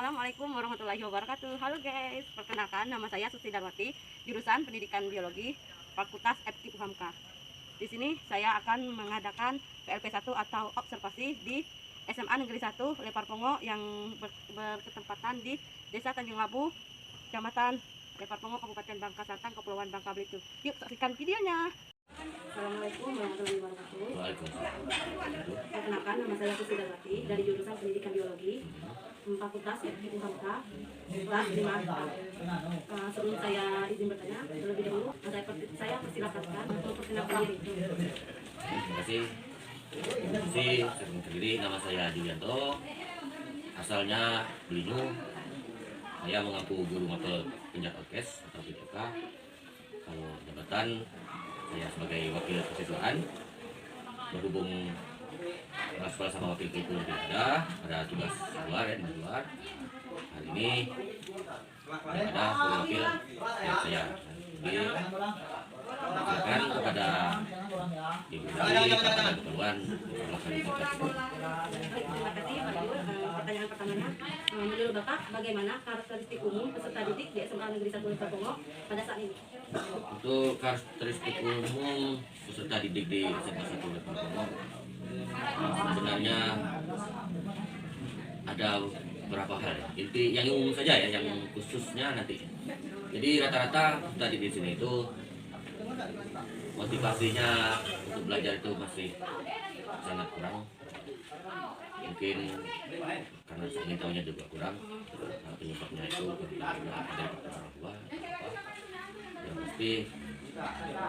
Assalamualaikum warahmatullahi wabarakatuh. Halo guys, perkenalkan nama saya Susi Darwati, jurusan Pendidikan Biologi, Fakultas FKIP UHAMKA. Di sini saya akan mengadakan PLP 1 atau observasi di SMA Negeri 1 Leparpongo yang berketempatan di Desa Tanjung Labu, Kecamatan Leparpongo, Kabupaten Bangka Selatan, Kepulauan Bangka Belitung. Yuk saksikan videonya. Assalamualaikum warahmatullahi wabarakatuh. Perkenalkan nama saya Susi Darwati dari jurusan Pendidikan Biologi, Fakultas FKIP UHAMKA, kelas 5A. Sebelum saya izin bertanya, terlebih dahulu saya persilakan untuk perkenalkan diri. Terima kasih. Saya sendiri, nama saya Julianto, asalnya Belinyu. Saya mengaku guru mapel penjat orkes atau PPK. Kalau jabatan saya sebagai wakil kesiswaan, berhubung sekolah sama wakil itu tidak ada tugas luar ya, di luar. Hari ini ada wakil saya. Jadi silakan kepada Ibu Dari kepada keperluan. Terima kasih Pak Yul. Pertanyaan pertamanya, menurut Bapak bagaimana karakteristik umum peserta didik di SMA Negeri 1 Leparpongo pada saat ini? Untuk karakteristik umum peserta didik di SMA 1 Leparpongo, sebenarnya ada beberapa hal. Inti yang umum saja ya, yang khususnya nanti. Jadi rata-rata peserta didik di sini itu motivasinya untuk belajar itu masih sangat kurang. Mungkin karena saya ingin tahunya juga kurang. Penyebabnya itu dari orang tua. Yang pasti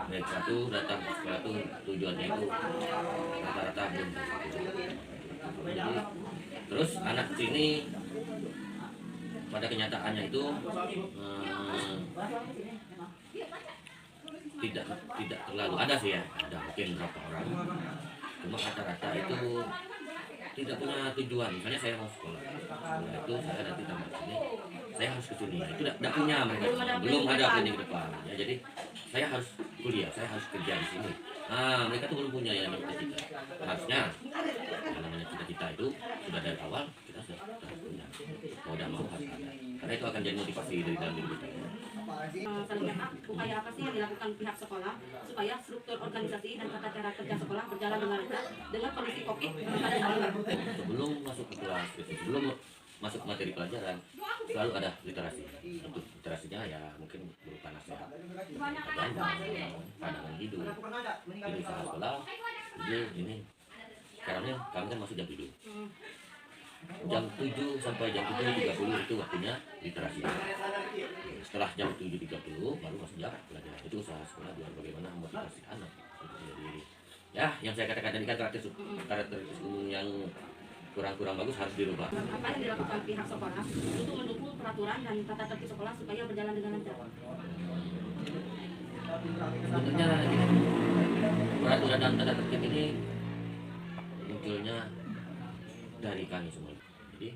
mereka tuh datang ke sekolah tuh tujuannya itu rata-rata belum. Jadi, terus anak sini pada kenyataannya itu tidak terlalu ada sih ya, ada mungkin berapa orang, cuma rata-rata itu tidak punya tujuan. Misalnya saya mau sekolah itu saya nanti tamat sini, saya harus ke sini, itu tidak punya mereka, belum ada planning ke depan ya. Jadi saya harus kuliah, saya harus kerja di sini. Nah, mereka tuh belum punya yang namanya cita-cita. Harusnya yang namanya cita-cita itu sudah dari awal kita sudah punya, mau tidak mau harus ada, karena itu akan jadi motivasi dari dalam diri kita. Selanjutnya, upaya apa sih yang dilakukan pihak sekolah supaya struktur organisasi dan tata cara kerja sekolah berjalan dengan lancar dengan kondisi COVID pada saat ini? Sebelum masuk ke kelas, sebelum masuk materi pelajaran, selalu ada literasi. Untuk literasinya ya mungkin berupa nasihat, pandangan hidup, ini salah sekolah, ini sekarangnya kami kan masuk jam 7. Jam 7 sampai jam 7.30 itu waktunya literasi. Setelah jam 7.30 baru masuk jam pelajaran. Itu usaha sekolah biar bagaimana memotivasi anak. Ya, yang saya katakan tadi kan karakteristik umum yang kurang bagus harus dirubah. Apa yang dilakukan pihak sekolah untuk mendukung peraturan dan tata tertib sekolah supaya berjalan dengan lancar? Sebenarnya peraturan dan tata tertib ini munculnya dari kami semua. Jadi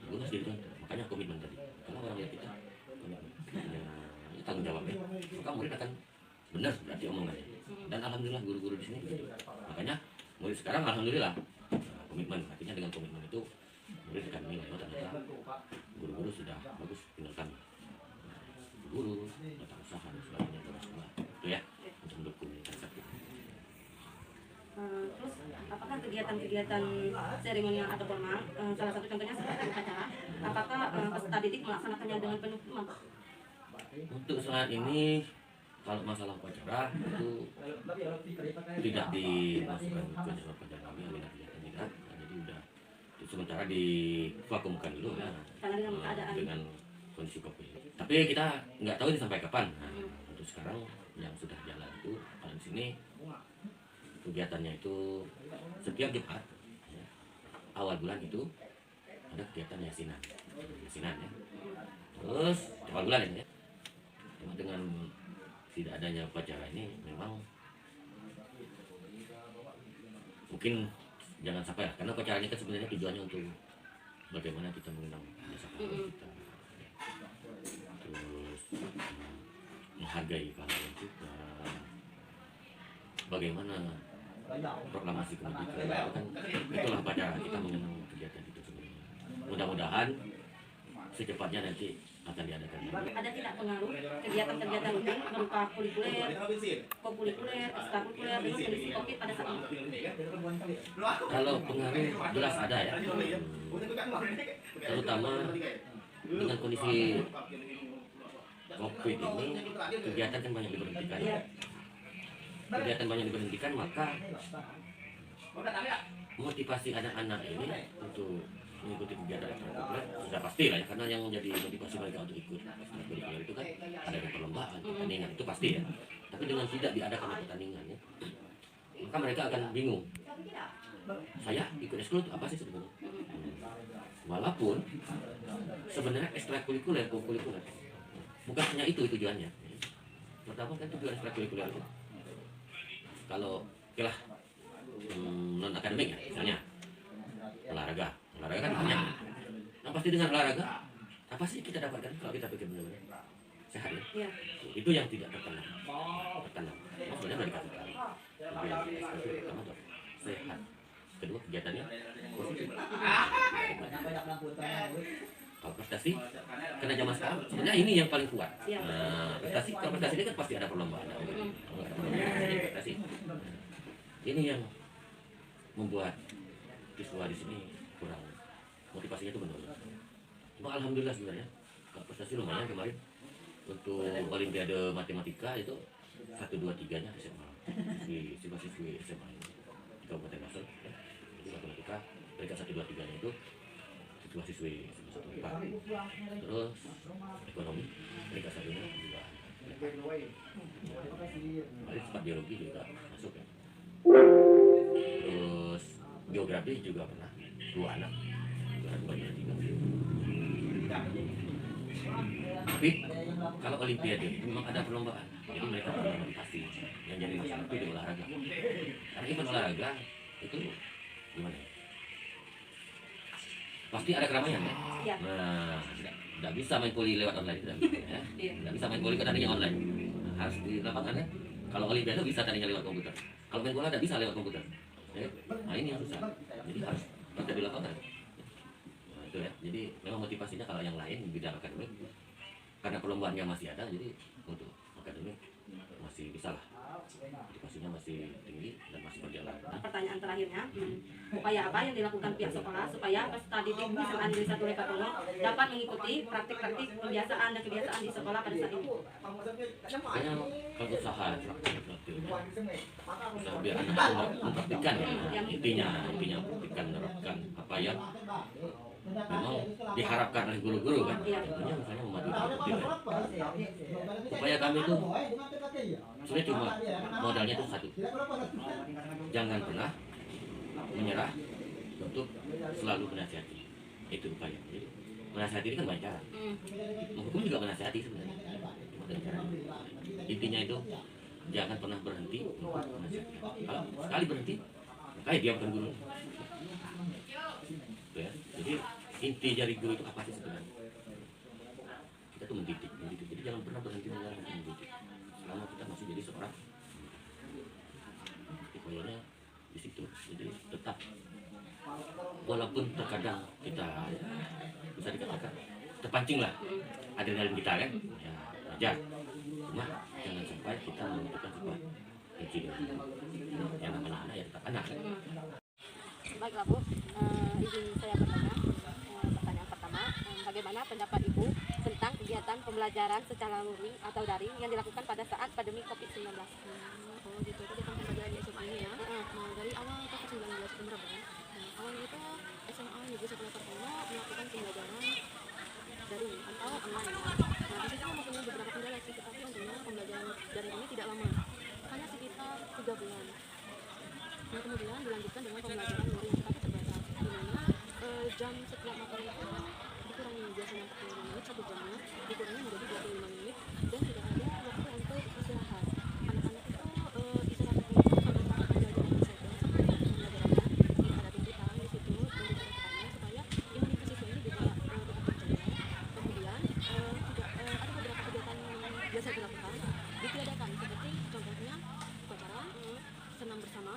gue harus jadi contoh. Makanya komitmen tadi. Kalau orang lihat kita komitmen, ya, tanggung jawabnya, maka murid akan benar berarti omongannya. Dan alhamdulillah guru-guru di sini. Makanya murid sekarang alhamdulillah komitmen. Artinya dengan komitmen itu murid akan nilai ternyata guru-guru sudah bagus, tinggal kami. Guru, tata usaha dan sebagainya terus itu ya untuk mendukung tertentu. Terus apakah kegiatan-kegiatan seremonial atau formal, salah satu contohnya seperti upacara, apakah peserta didik melaksanakannya dengan penuh semangat? Untuk saat ini kalau masalah upacara itu tidak dimasukkan ke dalam pelajaran kami, kegiatan tidak. Jadi udah sementara divakumkan dulu ya, dengan kondisi COVID. Tapi kita nggak tahu ini sampai kapan. Nah, untuk sekarang yang sudah jalan itu kalau di sini kegiatannya itu setiap Jumat ya, awal bulan itu ada kegiatan yasinan ya. Terus awal bulan ini ya, dengan tidak adanya upacara ini memang mungkin jangan sampai lah, karena upacara ini kan sebenarnya tujuannya untuk bagaimana kita mengenang jasa kita, terus menghargai pahlawan kita, bagaimana proklamasi kemerdekaan, kan itulah upacara kita mengenang kegiatan itu sebenarnya. Mudah-mudahan secepatnya nanti akan diadakan. Ada tidak pengaruh kegiatan-kegiatan rutin berupa kulikuler, kokulikuler, ekstrakurikuler dengan kondisi COVID pada saat ini? Kalau pengaruh jelas ada ya, terutama dengan kondisi COVID ini kegiatan kan banyak diberhentikan. Kegiatan banyak diberhentikan, maka motivasi anak-anak ini untuk mengikuti kegiatan ekstrakurikuler sudah pasti lah ya, karena yang menjadi motivasi mereka untuk ikut ekstrakurikuler itu kan ada perlombaan, pertandingan, itu pasti ya. Tapi dengan tidak diadakan pertandingan ya, maka mereka akan bingung. Saya ikut ekskul itu apa sih sebenarnya? Walaupun sebenarnya ekstrakurikuler, kokulikuler bukan hanya itu tujuannya. Pertama kan tujuan ekstrakurikuler itu kalau kelah non akademik ya, misalnya olahraga kan banyak. Nah pasti dengan olahraga apa sih kita dapatkan kalau kita pikir benar-benar sehat ya? Itu yang tidak tertanam. Maksudnya dari kata pertama tuh sehat. Kedua kegiatannya positif. Kalau prestasi karena zaman sekarang sebenarnya ini yang paling kuat. Kalau prestasi ini kan pasti ada perlombaan. Prestasi. Ini yang membuat siswa di sini kurang motivasinya itu benar. Cuma alhamdulillah sebenarnya kalau prestasi lumayan kemarin untuk olimpiade matematika itu 1, 2, 3-nya SMA di siswa-siswi SMA ini di Kabupaten Kalsel. Jadi matematika mereka 1, 2, 3-nya itu siswa-siswi 1, 4. Terus ekonomi mereka 1-nya juga. Paling sempat biologi juga masuk ya. Terus geografi juga pernah 2 anak, bagian 3. Tapi kalau olimpiade memang ada perlombaan, jadi mereka pasti yang jadi masalah itu di olahraga. Karena event olahraga itu gimana ya? Pasti ada keramaian ya. Nah, tidak bisa main voli lewat online, tidak bisa, ya. Tidak bisa main voli kan tandingnya online. Nah, harus di lapangan ya. Kalau olimpiade bisa tandingnya lewat komputer. Kalau main bola tidak bisa lewat komputer. Ya. Nah ini yang susah. Jadi harus ada di lapangan. Nah, itu ya. Jadi memang motivasinya kalau yang lain di bidang akademik karena perlombaannya masih ada, jadi untuk akademik masih bisa lah. Motivasinya masih tinggi dan masih berjalan. Pertanyaan terakhirnya, upaya apa yang dilakukan pihak sekolah supaya peserta didik di SMA Negeri 1 Lekatono dapat mengikuti praktik-praktik kebiasaan dan kebiasaan di sekolah pada saat ini? Kayaknya kalau usaha praktiknya usaha biar anak mempraktikkan ya, intinya praktikkan menerapkan apa yang memang diharapkan oleh guru-guru kan. Intinya misalnya mematuhi upaya kami itu sebenarnya cuma modalnya itu satu, jangan pernah menyerah untuk selalu menasihati. Itu upaya. Jadi menasihati ini kan banyak cara, menghukum juga menasihati sebenarnya, cuma dari cara intinya itu jangan pernah berhenti untuk menasihati. Kalau sekali berhenti kayak dia bukan guru. Ya, jadi inti dari guru itu apa sih sebenarnya? Kita tuh mendidik. Jadi jangan pernah berhenti mendidik selama kita masih jadi seorang. Pokoknya di situ. Jadi tetap walaupun terkadang kita bisa dikatakan terpancing lah adrenalin kita kan, ya wajar. Cuma jangan sampai kita membutuhkan sebuah insiden. Yang namanya anak ya tetap anak. Baiklah Bu, izin saya bertanya. Pertanyaan pertama, bagaimana pendapat Ibu tentang kegiatan pembelajaran secara luring atau daring yang dilakukan pada saat pandemi COVID-19? Oh gitu, kegiatan pembelajaran di SMA ini ya. Dari awal COVID-19 itu berapa kan? Awalnya itu SMA Negeri 1 Lekatono melakukan pembelajaran daring atau online. Nah di situ mempunyai beberapa kendala sih, tetapi untungnya pembelajaran daring ini tidak lama, hanya sekitar 3 bulan. Nah kemudian dilanjutkan dengan pembelajaran luring tetapi terbatas, di mana jam setiap materi itu dikurangi, biasanya 45 menit, 1 jamnya dikurangi menjadi 25 menit dan tidak ada waktu untuk istirahat. Anak-anak itu istirahat itu pada saat pembelajaran saja, sampai pembelajarannya dihadapi kita di situ dan diperhatikannya supaya imunitas siswa ini juga tetap terjaga. Kemudian juga ada beberapa kegiatan yang biasa dilakukan ditiadakan, seperti contohnya upacara, senam bersama,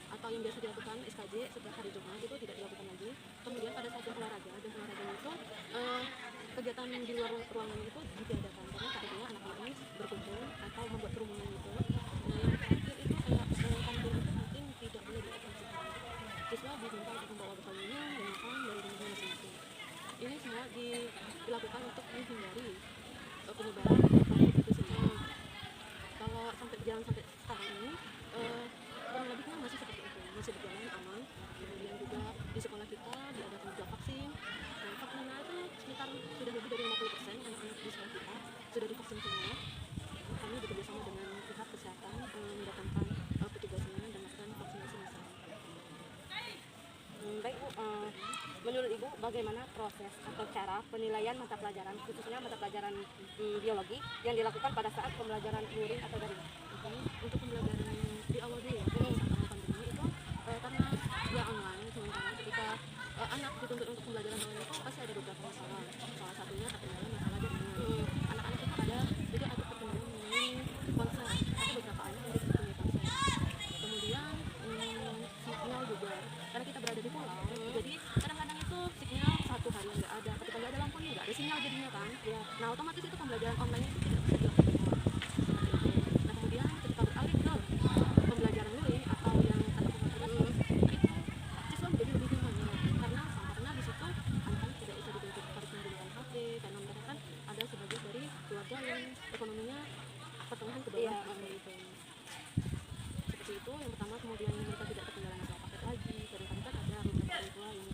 atau yang biasa dilakukan SKJ setiap hari Jumat itu tidak dilakukan lagi. Kemudian pada saat jam olahraga kegiatan di luar ruangan itu ditiadakan karena takutnya anak-anak ini berkumpul atau membuat kerumunan gitu. Nah yang terakhir itu kayak kantin itu mungkin tidak boleh dioperasikan. Siswa diminta untuk membawa bekal minum dan makan dari rumahnya masing-masing. Ini semua dilakukan untuk menghindari penyebaran COVID-19 ini. Kalau sampai berjalan sampai sekarang ini kurang lebihnya masih seperti itu, masih berjalan aman. Kemudian juga di sekolah kita diadakan juga vaksin. Nah, vaksinnya itu sekitar sudah lebih dari 50% anak-anak di sekolah kita sudah divaksin semua. Kami bekerjasama dengan pihak kesehatan mendatangkan petugasnya dan melakukan vaksinasi massal. Baik Bu, menurut Ibu bagaimana proses atau cara penilaian mata pelajaran khususnya mata pelajaran biologi yang dilakukan pada saat pembelajaran luring atau daring? Untuk pembelajaran di awal dulu ya, saat awal pandemi itu karena dia online, sementara ketika anak dituntut untuk pembelajaran online itu pasti ada beberapa masalah. Salah satunya terkendala masalah jaringan. Anak-anak itu jadi ada terkendala mengenai ponsel. Ada beberapa anak yang tidak punya ponsel. Kemudian sinyal juga, karena kita berada di pulau, jadi kadang-kadang itu sinyal satu hari nggak ada. Ketika nggak ada lampunya nggak ada sinyal jadinya kan. Ya. Nah otomatis itu pembelajaran online itu tidak bisa dilakukan. Nah kemudian ketika beralih ke pembelajaran luring atau yang tatap muka terus itu siswa menjadi lebih bingung karena di situ anak-anak tidak bisa dituntut harus menggunakan HP karena mereka kan ada sebagian dari keluarga yang ekonominya pertengahan ke bawah gitu. Seperti itu yang pertama, kemudian mereka tidak terkendala masalah paket lagi, kadang-kadang kan ada beberapa orang tua yang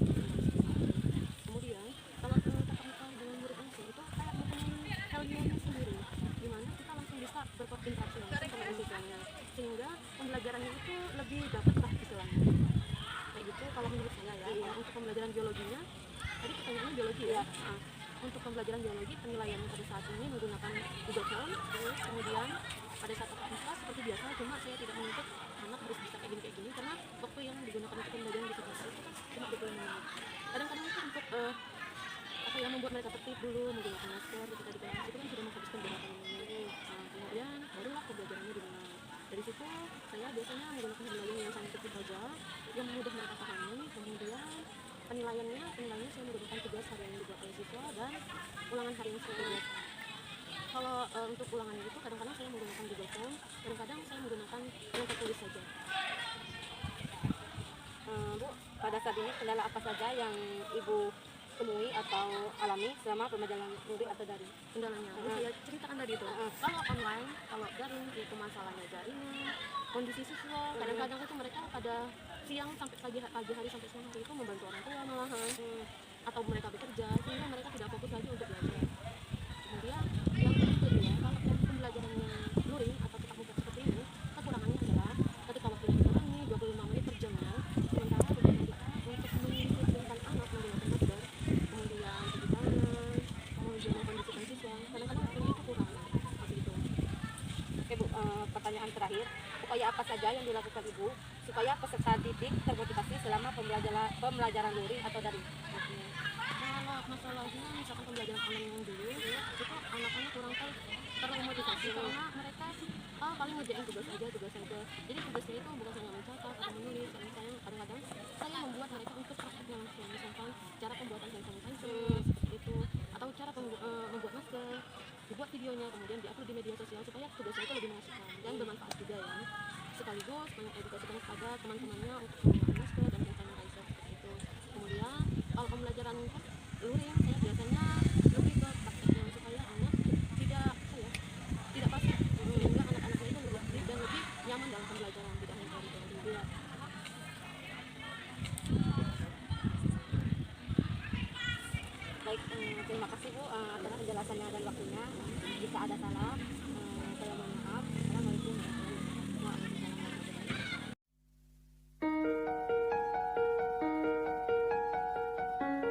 kemudian kalau tatap muka dengan murid langsung itu kayak mempunyai value-nya sendiri, dimana kita langsung bisa berinteraksi langsung sama siswanya, sehingga pembelajarannya itu lebih dapat lah istilahnya kayak gitu. Kalau menurut saya ya, untuk pembelajaran biologinya tadi pertanyaannya biologi ya. Nah, untuk pembelajaran biologi penilaiannya pada saat ini menggunakan Google Form, kemudian pada saat tatap muka seperti biasa, cuma saya tidak menuntut anak harus bisa kayak gini karena waktu yang digunakan untuk pembelajaran di kelas itu kan cuma 20 menit. Kadang-kadang itu untuk apa yang membuat mereka tertib dulu menggunakan masker ketika di kelas itu kan sudah menghabiskan beberapa menit. Nah, kemudian barulah pembelajarannya dimulai. Dari situ saya biasanya menggunakan pembelajaran yang saintifik saja, yang mudah mereka pahami. Kemudian penilaiannya saya menggunakan tugas harian yang dibuat oleh siswa dan ulangan harian seperti biasa. Kalau untuk ulangannya itu kadang-kadang saya menggunakan Google Form, kadang-kadang saya menggunakan yang tertulis saja. Bu, pada saat ini kendala apa saja yang Ibu temui atau alami selama pembelajaran luring atau daring? Kendalanya, saya ceritakan tadi itu. Kalau online, kalau daring itu masalahnya jaringan, kondisi siswa. Kadang-kadang itu mereka pada siang sampai pagi hari sampai siang hari itu membantu orang tua malahan, atau mereka bekerja sehingga mereka tidak fokus lagi untuk belajar. Kemudian yang kedua, kalau yang pembelajarannya luring atau tatap muka seperti ini, kekurangannya adalah ketika waktunya dikurangi 25 menit per jamnya, sementara tugas kita untuk mendisiplinkan anak menggunakan masker, kemudian cuci tangan, kemudian mengkondisikan siswa, kadang-kadang waktunya itu kurang seperti itu. Oke Bu, pertanyaan terakhir, upaya apa saja yang dilakukan Ibu supaya peserta didik termotivasi selama pembelajaran luring atau daring? Kalau masalahnya misalkan pembelajaran online yang dulu itu anak-anak kurang terlalu motivasi karena mereka paling ngerjain tugas saja. Jadi tugasnya itu bukan hanya mencatat atau menulis, kadang-kadang saya membuat mereka untuk prakteknya langsung, misalkan cara pembuatan hand sanitizer seperti itu, atau cara membuat masker, dibuat videonya kemudian diupload di media sosial supaya tugasnya itu lebih mengasihkan dan bermanfaat juga ya. Sekaligus mengedukasikan kepada teman-temannya untuk menggunakan masker dan hand sanitizer seperti itu. Kemudian kalau pembelajaran luring saya biasanya lebih ke prakteknya supaya anak tidak pasif, sehingga anak-anaknya itu lebih aktif dan lebih nyaman dalam pembelajaran, tidak hanya teori. Baik, terima kasih Bu atas penjelasannya dan waktunya. Jika ada salah